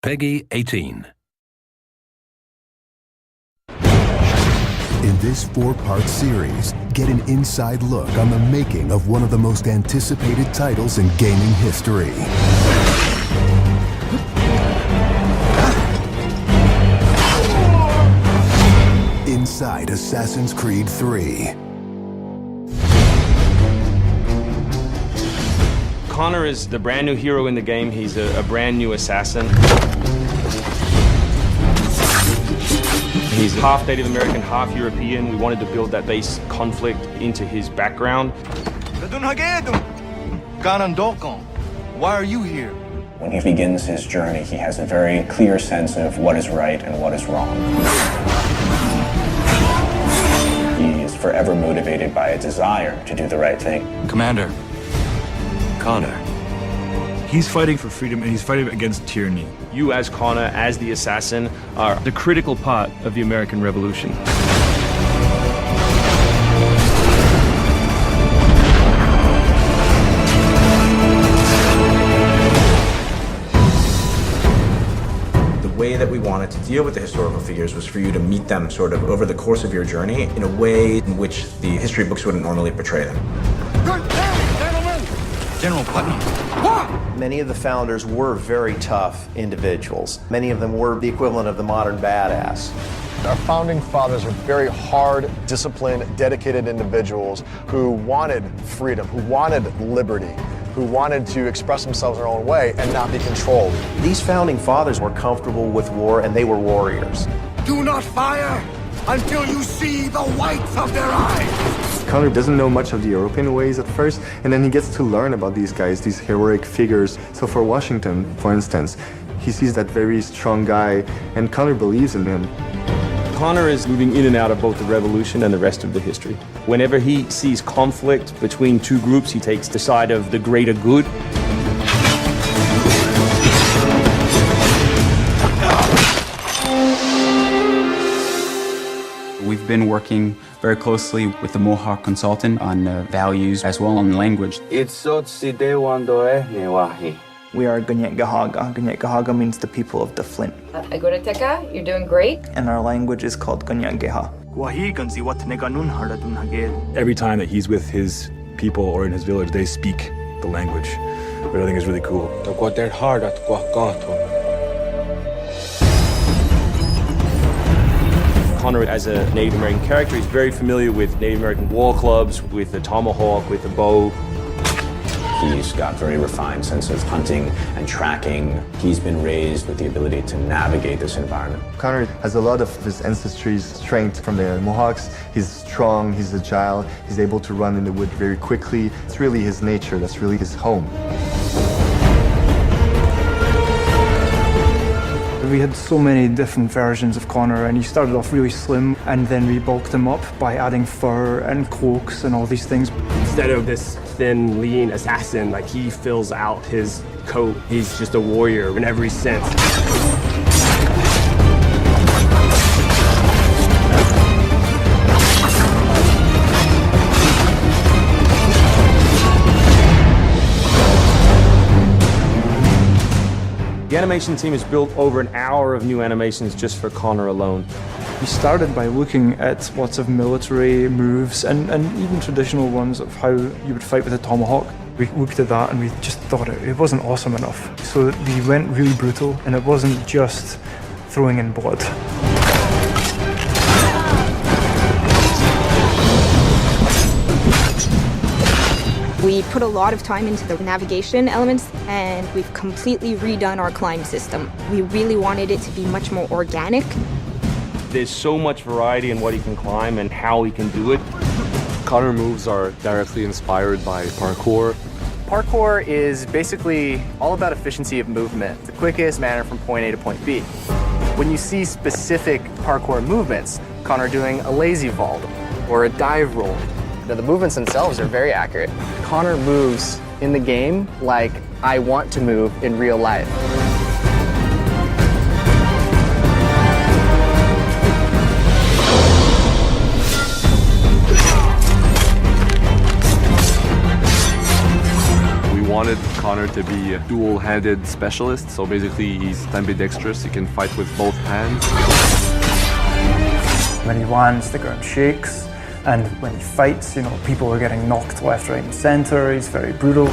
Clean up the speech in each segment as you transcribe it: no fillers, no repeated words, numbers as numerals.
Peggy 18. In this 4-part series, get an inside look on the making of one of the most anticipated titles in gaming history. Inside Assassin's Creed 3. Connor is the brand new hero in the game. He's a brand new assassin. He's half Native American, half European. We wanted to build that base conflict into his background. Why are you here? When he begins his journey, he has a very clear sense of what is right and what is wrong. He is forever motivated by a desire to do the right thing. Commander, Connor. He's fighting for freedom and he's fighting against tyranny. You as Connor, as the assassin, are the critical part of the American Revolution. The way that we wanted to deal with the historical figures was for you to meet them sort of over the course of your journey in a way in which the history books wouldn't normally portray them. General Putnam. Many of the founders were very tough individuals. Many of them were the equivalent of the modern badass. Our founding fathers are very hard, disciplined, dedicated individuals who wanted freedom, who wanted liberty, who wanted to express themselves in their own way and not be controlled. These founding fathers were comfortable with war and they were warriors. Do not fire until you see the whites of their eyes. Connor doesn't know much of the European ways at first, and then he gets to learn about these guys, these heroic figures. So for Washington, for instance, he sees that very strong guy, and Connor believes in him. Connor is moving in and out of both the revolution and the rest of the history. Whenever he sees conflict between two groups, he takes the side of the greater good. We've been working very closely with the Mohawk consultant on values as well on language. We are Gunyet Gahaga. Gunyet Gahaga means the people of the Flint. Agoroteka, you're doing great. And our language is called Gunyet Geha. Every time that he's with his people or in his village, they speak the language, which I think is really cool. Connor, as a Native American character, is very familiar with Native American war clubs, with the tomahawk, with the bow. He's got very refined sense of hunting and tracking. He's been raised with the ability to navigate this environment. Connor has a lot of his ancestry's strength from the Mohawks. He's strong, he's agile, he's able to run in the wood very quickly. It's really his nature, that's really his home. We had so many different versions of Connor, and he started off really slim, and then we bulked him up by adding fur and cloaks and all these things. Instead of this thin, lean assassin, like he fills out his coat. He's just a warrior in every sense. The animation team has built over an hour of new animations just for Connor alone. We started by looking at lots of military moves and even traditional ones of how you would fight with a tomahawk. We looked at that and we just thought it wasn't awesome enough. So we went really brutal, and it wasn't just throwing in blood. We put a lot of time into the navigation elements, and we've completely redone our climb system. We really wanted it to be much more organic. There's so much variety in what he can climb and how he can do it. Connor moves are directly inspired by parkour. Parkour is basically all about efficiency of movement, the quickest manner from point A to point B. When you see specific parkour movements, Connor doing a lazy vault or a dive roll, the movements themselves are very accurate. Connor moves in the game like I want to move in real life. We wanted Connor to be a dual-handed specialist, so basically he's ambidextrous, he can fight with both hands. When he lands, the ground shakes, and when he fights, people are getting knocked left, right, and center. He's very brutal.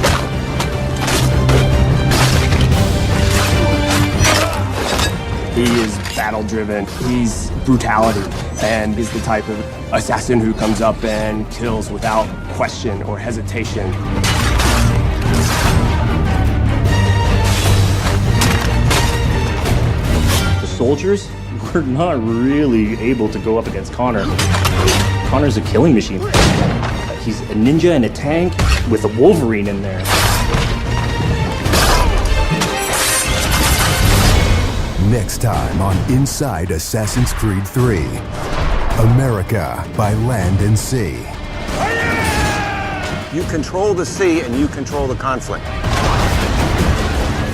He is battle-driven, he's brutality, and is the type of assassin who comes up and kills without question or hesitation. The soldiers were not really able to go up against Connor. Connor's a killing machine. He's a ninja in a tank with a Wolverine in there. Next time on Inside Assassin's Creed 3, America by Land and Sea. You control the sea and you control the conflict.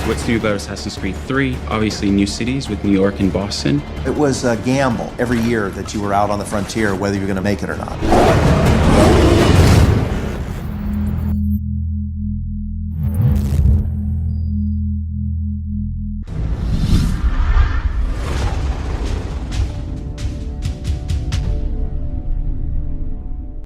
What's new about Assassin's Creed 3? Obviously new cities with New York and Boston. It was a gamble every year that you were out on the frontier, whether you're going to make it or not.